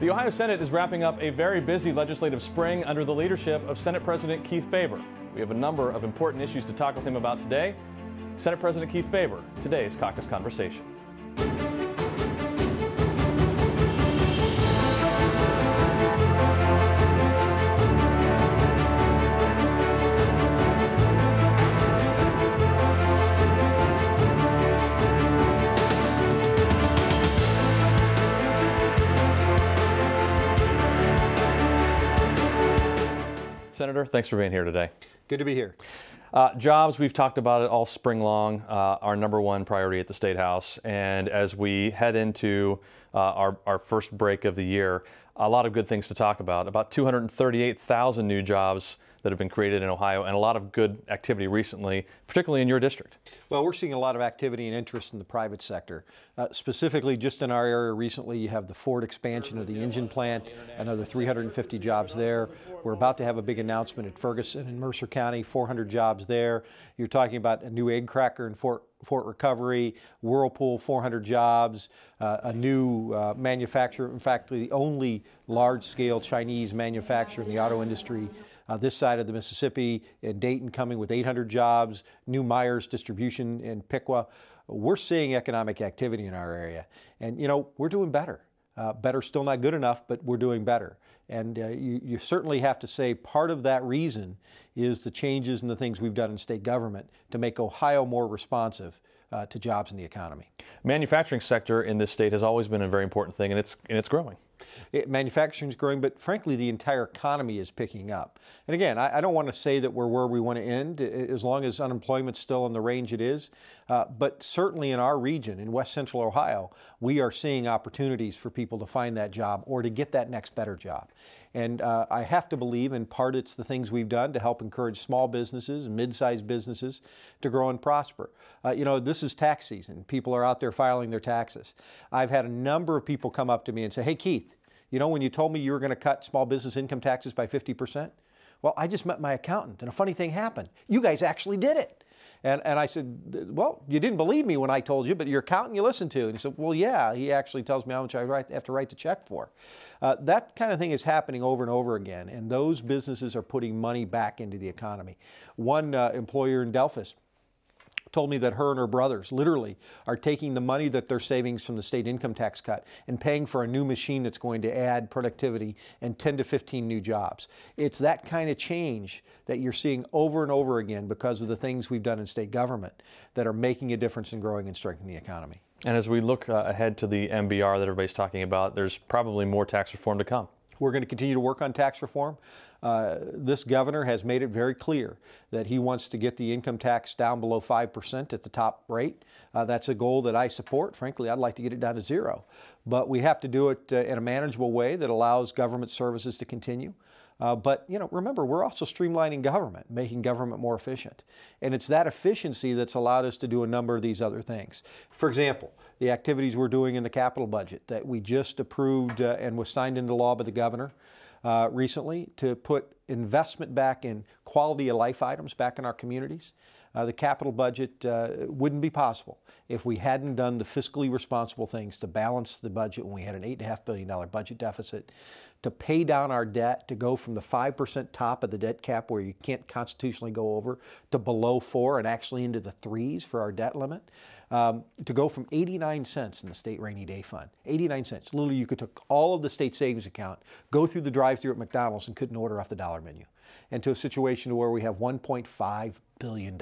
The Ohio Senate is wrapping up a very busy legislative spring under the leadership of Senate President Keith Faber. We have a number of important issues to talk with him about today. Senate President Keith Faber, today's Caucus Conversation. Senator, thanks for being here today. Good to be here. Jobs, we've talked about it all spring long, our number one priority at the State House. And as we head into our first break of the year, a lot of good things to talk about. About 238,000 new jobs that have been created in Ohio, and a lot of good activity recently, particularly in your district. Well, we're seeing a lot of activity and interest in the private sector. Specifically, just in our area recently, you have the Ford expansion of the engine plant, another 350 jobs there. We're about to have a big announcement at Ferguson in Mercer County, 400 jobs there. You're talking about a new egg cracker in Fort Recovery, Whirlpool, 400 jobs, a new manufacturer, in fact, the only large-scale Chinese manufacturer in the auto industry this side of the Mississippi, in Dayton coming with 800 jobs, new Myers distribution in Piqua. We're seeing economic activity in our area. And, you know, we're doing better. Better, still not good enough, but we're doing better. And you certainly have to say part of that reason is the changes and the things we've done in state government to make Ohio more responsive to jobs in the economy. Manufacturing sector in this state has always been a very important thing, and it's growing. Manufacturing is growing, but frankly, the entire economy is picking up. And again, I don't want to say that we're where we want to end, as long as unemployment's still in the range it is. But certainly in our region, in West Central Ohio, we are seeing opportunities for people to find that job or to get that next better job. And I have to believe, in part, it's the things we've done to help encourage small businesses and mid-sized businesses to grow and prosper. You know, this is tax season. People are out there filing their taxes. I've had a number of people come up to me and say, "Hey, Keith, you know, when you told me you were going to cut small business income taxes by 50%, well, I just met my accountant and a funny thing happened. You guys actually did it." And I said, "Well, you didn't believe me when I told you, but your accountant you listened to." And he said, "Well, yeah, he actually tells me how much I have to write the check for." That kind of thing is happening over and over again, and those businesses are putting money back into the economy. One employer in Delphus told me that her and her brothers literally are taking the money that they're savings from the state income tax cut and paying for a new machine that's going to add productivity and 10 to 15 new jobs. It's that kind of change that you're seeing over and over again because of the things we've done in state government that are making a difference in growing and strengthening the economy. And as we look ahead to the MBR that everybody's talking about, there's probably more tax reform to come. We're going to continue to work on tax reform. This governor has made it very clear that he wants to get the income tax down below 5% at the top rate. That's a goal that I support. Frankly, I'd like to get it down to 0. But we have to do it in a manageable way that allows government services to continue. But, you know, remember, we're also streamlining government, making government more efficient. And it's that efficiency that's allowed us to do a number of these other things. For example, the activities we're doing in the capital budget that we just approved and was signed into law by the governor recently to put investment back in quality of life items back in our communities. The capital budget wouldn't be possible if we hadn't done the fiscally responsible things to balance the budget when we had an $8.5 billion budget deficit, to pay down our debt, to go from the 5% top of the debt cap where you can't constitutionally go over to below 4 and actually into the 3s for our debt limit, to go from 89 cents in the state rainy day fund, 89 cents. Literally, you could take all of the state savings account, go through the drive-through at McDonald's and couldn't order off the dollar menu, and to a situation where we have $1.5 billion.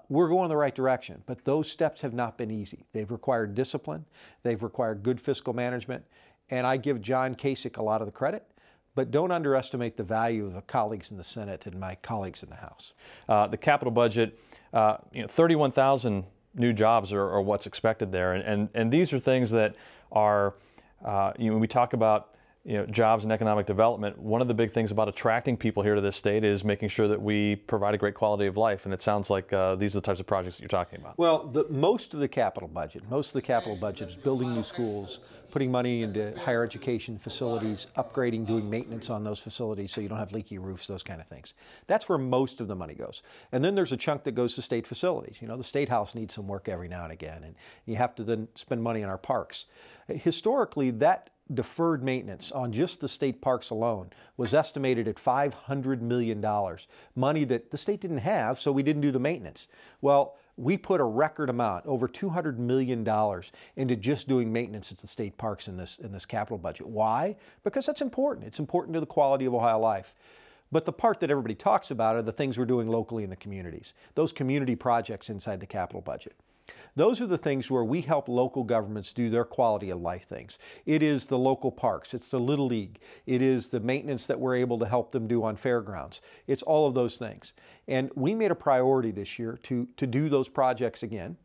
We're going in the right direction, but those steps have not been easy. They've required discipline. They've required good fiscal management. And I give John Kasich a lot of the credit, but don't underestimate the value of the colleagues in the Senate and my colleagues in the House. The capital budget, 31,000 new jobs are what's expected there. And these are things that are, when we talk about jobs and economic development, one of the big things about attracting people here to this state is making sure that we provide a great quality of life. And it sounds like these are the types of projects that you're talking about. Well, most of the capital budget is building new schools, putting money into higher education facilities, upgrading, doing maintenance on those facilities so you don't have leaky roofs, those kind of things. That's where most of the money goes. And then there's a chunk that goes to state facilities. The State House needs some work every now and again, and you have to then spend money on our parks. Historically, that deferred maintenance on just the state parks alone was estimated at $500 million, money that the state didn't have, so we didn't do the maintenance. Well, we put a record amount, over $200 million, into just doing maintenance at the state parks in this capital budget. Why? Because that's important. It's important to the quality of Ohio life. But the part that everybody talks about are the things we're doing locally in the communities, those community projects inside the capital budget. Those are the things where we help local governments do their quality of life things. It is the local parks, it's the Little League, it is the maintenance that we're able to help them do on fairgrounds. It's all of those things. And we made a priority this year to do those projects again.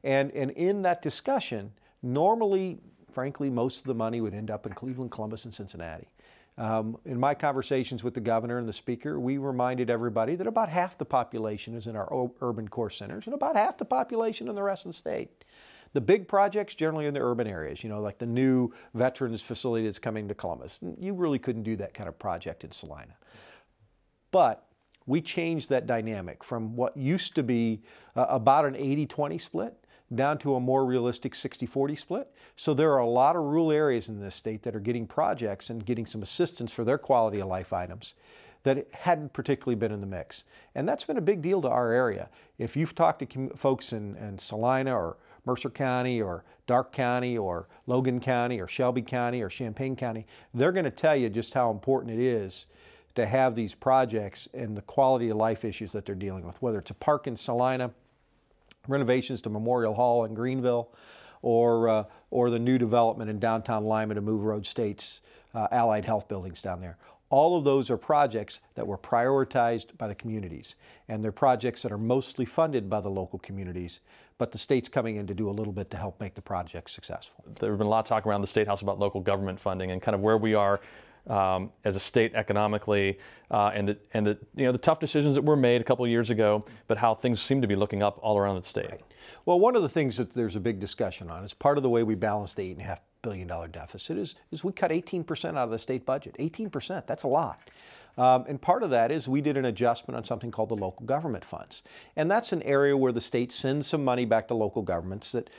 And in that discussion, normally, frankly, most of the money would end up in Cleveland, Columbus, and Cincinnati. In my conversations with the governor and the speaker, we reminded everybody that about half the population is in our urban core centers and about half the population in the rest of the state. The big projects generally in the urban areas, you know, like the new veterans facility that's coming to Columbus. You really couldn't do that kind of project in Salina. But we changed that dynamic from what used to be about an 80-20 split down to a more realistic 60-40 split. So there are a lot of rural areas in this state that are getting projects and getting some assistance for their quality of life items that hadn't particularly been in the mix. And that's been a big deal to our area. If you've talked to folks in Salina or Mercer County or Darke County or Logan County or Shelby County or Champaign County, they're going to tell you just how important it is to have these projects and the quality of life issues that they're dealing with, whether it's a park in Salina, renovations to Memorial Hall in Greenville, or the new development in downtown Lima to move Road State's allied health buildings down there. All of those are projects that were prioritized by the communities, and they're projects that are mostly funded by the local communities, but the state's coming in to do a little bit to help make the project successful. There's been a lot of talk around the State House about local government funding and kind of where we are as a state economically, and the tough decisions that were made a couple of years ago, but how things seem to be looking up all around the state. Right. Well, one of the things that there's a big discussion on is part of the way we balance the $8.5 billion deficit is we cut 18% out of the state budget. 18%, that's a lot. And part of that is we did an adjustment on something called the local government funds. And that's an area where the state sends some money back to local governments that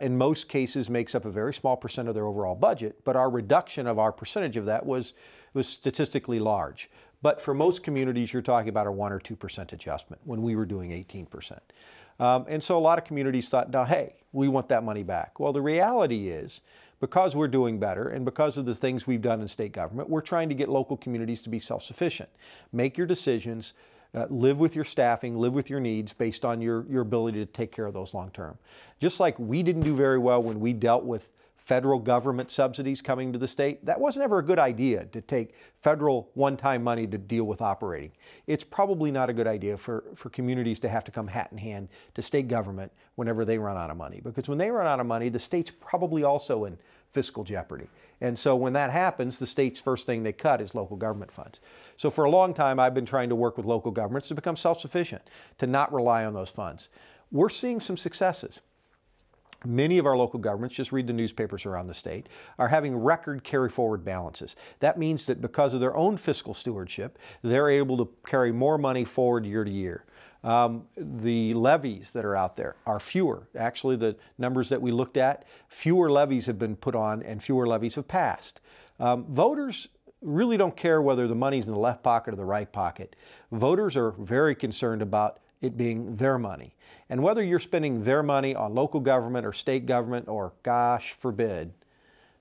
in most cases makes up a very small percent of their overall budget, but our reduction of our percentage of that was statistically large. But for most communities, you're talking about a 1 or 2% adjustment when we were doing 18%. And so a lot of communities thought, now, hey, we want that money back. Well, the reality is, because we're doing better and because of the things we've done in state government, we're trying to get local communities to be self-sufficient. Make your decisions, live with your staffing, live with your needs based on your ability to take care of those long term. Just like we didn't do very well when we dealt with federal government subsidies coming to the state, that wasn't ever a good idea to take federal one-time money to deal with operating. It's probably not a good idea for communities to have to come hat in hand to state government whenever they run out of money. Because when they run out of money, the state's probably also in fiscal jeopardy. And so when that happens, the state's first thing they cut is local government funds. So for a long time, I've been trying to work with local governments to become self-sufficient, to not rely on those funds. We're seeing some successes. Many of our local governments, just read the newspapers around the state, are having record carry-forward balances. That means that because of their own fiscal stewardship, they're able to carry more money forward year to year. The levies that are out there are fewer. Actually, the numbers that we looked at, fewer levies have been put on and fewer levies have passed. Voters really don't care whether the money's in the left pocket or the right pocket. Voters are very concerned about it being their money. And whether you're spending their money on local government or state government or, gosh forbid,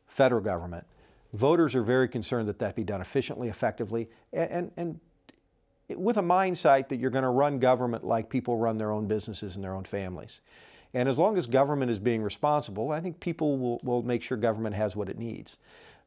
federal government, voters are very concerned that that be done efficiently, effectively, and with a mindset that you're going to run government like people run their own businesses and their own families. And as long as government is being responsible, I think people will make sure government has what it needs.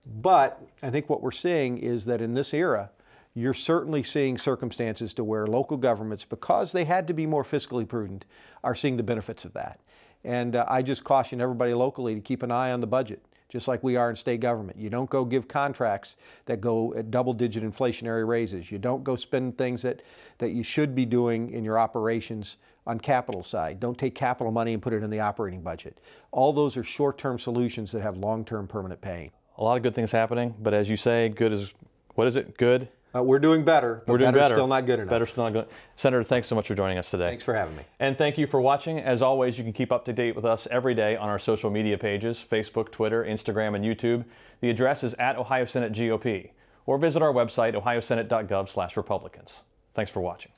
But I think what we're seeing is that in this era, you're certainly seeing circumstances to where local governments, because they had to be more fiscally prudent, are seeing the benefits of that. And I just caution everybody locally to keep an eye on the budget, just like we are in state government. You don't go give contracts that go at double-digit inflationary raises. You don't go spend things that you should be doing in your operations on capital side. Don't take capital money and put it in the operating budget. All those are short-term solutions that have long-term permanent pain. A lot of good things happening, but as you say, good is, what is it? Good We're doing better, but better's still not good enough. Better still not good. Senator, thanks so much for joining us today. Thanks for having me. And thank you for watching. As always, you can keep up to date with us every day on our social media pages, Facebook, Twitter, Instagram, and YouTube. The address is @Ohio Senate GOP, or visit our website, ohiosenate.gov/Republicans. Thanks for watching.